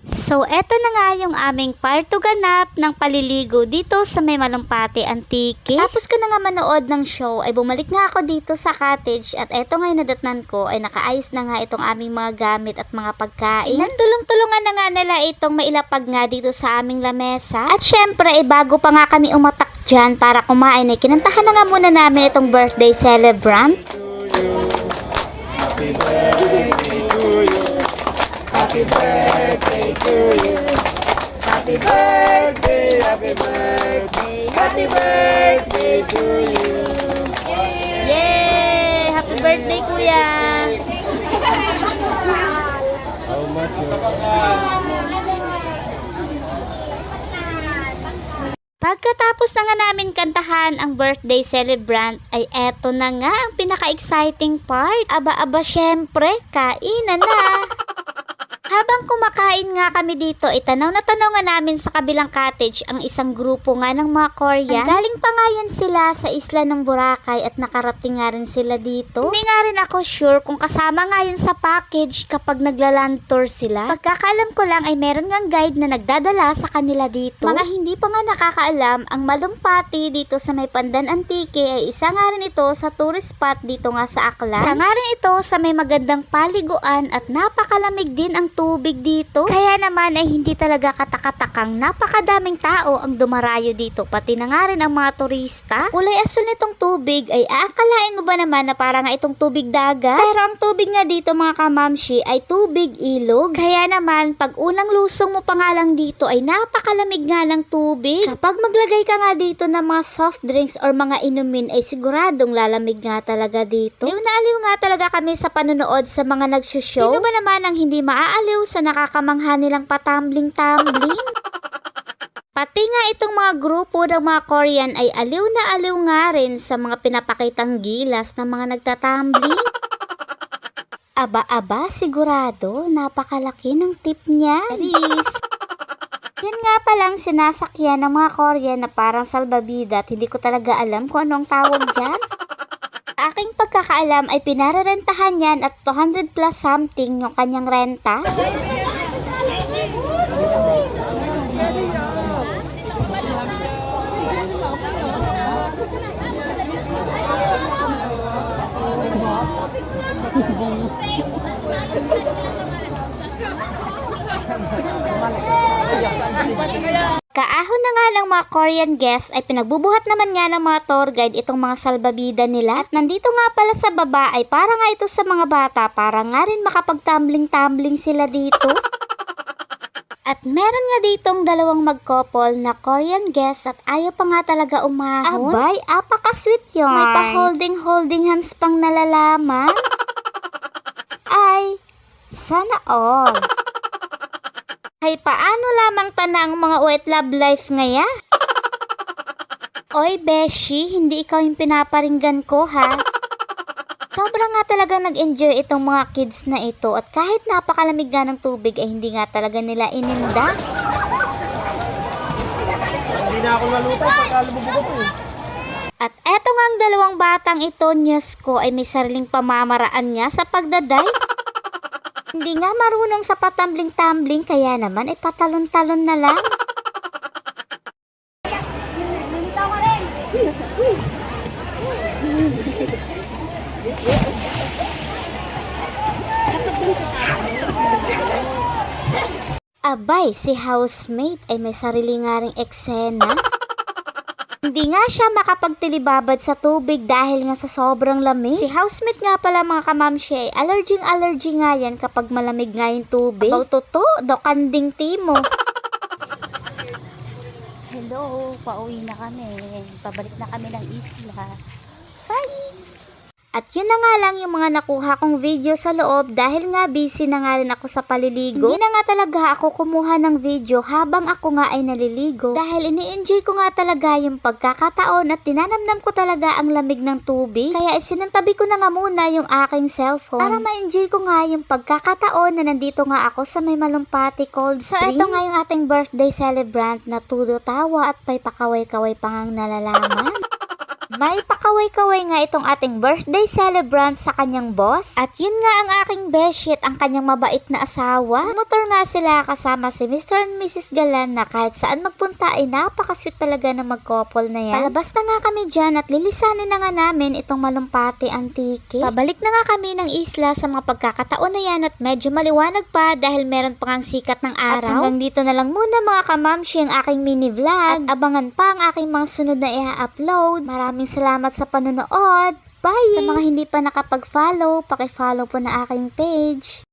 So, eto na nga yung aming part 2 ganap ng paliligo dito sa May Malumpati Antique. Tapos ko na nga manood ng show ay bumalik nga ako dito sa cottage at eto nga yung nadatnan ko ay nakaayos na nga itong aming mga gamit at mga pagkain. Tulong-tulungan na nga nila itong mailapag nga dito sa aming lamesa. At syempre ay bago pa nga kami umatak dyan para kumain ay kinantahan na nga muna namin itong birthday celebrant. Happy birthday to you. Happy birthday to you. Happy birthday, happy birthday, happy birthday to you. Yay! Happy birthday, kuya! How much? Pagkatapos na nga namin kantahan ang birthday celebrant ay eto na nga ang pinaka-exciting part. Aba-aba syempre, kainan na! Habang kumakain nga kami dito, itanaw na tanaw nga namin sa kabilang cottage ang isang grupo nga ng mga Korean. Galing pa nga yan sila sa isla ng Boracay at nakarating nga rin sila dito. Hindi nga rin ako sure kung kasama nga yan sa package kapag nagla-land tour sila. Pagkakaalam ko lang ay meron ngang guide na nagdadala sa kanila dito. Mga hindi pa nga nakakaalam, ang Malumpati dito sa May Pandan Antique ay isa nga rin ito sa tourist spot dito nga sa Aklan. Isa nga rin ito sa may magandang paliguan at napakalamig din ang tubig dito. Kaya naman ay hindi talaga katakatakang napakadaming tao ang dumarayo dito. Pati na nga rin ang mga turista. Kulay asul nitong tubig ay aakalain mo ba naman na parang nga itong tubig dagat? Pero ang tubig nga dito mga kamamshi ay tubig ilog. Kaya naman pag unang lusong mo pa nga lang dito ay napakalamig nga ng tubig. Kapag maglagay ka nga dito ng mga soft drinks or mga inumin ay siguradong lalamig nga talaga dito. Di naaliw nga talaga kami sa panonood sa mga nagsushow. Sino ba naman ang hindi maaaliw sa nakakamangha nilang patambling-tambling? Pati nga itong mga grupo ng mga Korean ay aliw na aliw nga rin sa mga pinapakitang gilas ng mga nagtatambling. Aba-aba, sigurado, napakalaki ng tip niya. Charis. Yan nga palang sinasakyan ng mga Korean na parang salbabida at hindi ko talaga alam kung anong tawag dyan. Aking pagkakaalam ay pinararentahan yan at 200 plus something yung kanyang renta. Kaahon na nga ng mga Korean guests ay pinagbubuhat naman nga ng mga tour guide itong mga salbabida nila. At nandito nga pala sa baba ay para nga ito sa mga bata para nga rin makapagtumbling-tumbling sila dito. At meron nga ditong dalawang mag-couple na Korean guests at ayaw pa nga talaga umahon. Abay, apaka-sweet yun. May pa-holding hands pang nalalaman. Ay, sana all. Ay, paano lamang tanang mga wet love life ngaya? Oy, Beshi, hindi ikaw yung pinaparinggan ko, ha? Sobrang nga talaga nag-enjoy itong mga kids na ito at kahit napakalamig nga ng tubig ay hindi nga talaga nila ininda. Hindi na ako nalutay pagka lumubog ako eh. At eto nga ang dalawang batang ito, Diyos ko, ay may sariling pamamaraan nga sa pagdaday. Hindi nga marunong sa patambling-tambling kaya naman ay patalon-talon na lang. Abay, si housemate ay may sarili nga ring eksena. Hindi nga siya makapagtilibabad sa tubig dahil nga sa sobrang lamig. Si housemate nga pala mga kamamshi ay allergy nga yan kapag malamig nga yung tubig. Abaw toto, do kanding timo. Hello, pauwi na kami. Pabalik na kami ng isla. Bye! At yun na nga lang yung mga nakuha kong video sa loob dahil nga busy na nga rin ako sa paliligo. Hindi na nga talaga ako kumuha ng video habang ako nga ay naliligo dahil ini-enjoy ko nga talaga yung pagkakataon at tinanamnam ko talaga ang lamig ng tubig. Kaya isinantabi ko na nga muna yung aking cellphone para ma-enjoy ko nga yung pagkakataon na nandito nga ako sa May Malumpati Cold Spring. So ito nga yung ating birthday celebrant na tudo tawa at may pakaway-kaway pangang nalalaman. May pakaway-kaway nga itong ating birthday celebrant sa kanyang boss. At yun nga ang aking beshit, ang kanyang mabait na asawa. Motor nga sila kasama si Mr. and Mrs. Galan na kahit saan magpunta ay napakasweet talaga na mag-couple na yan. Palabas na nga kami dyan at lilisanin na nga namin itong Malumpati Antique. Pabalik na nga kami ng isla sa mga pagkakataon na yan at medyo maliwanag pa dahil meron pa ngang sikat ng araw. At hanggang dito na lang muna mga kamamshi ang aking mini vlog. At abangan pa ang aking mga sunod na i-upload. Maraming salamat sa panonood. Bye! Sa mga hindi pa nakapag-follow, paki-follow po na aking page.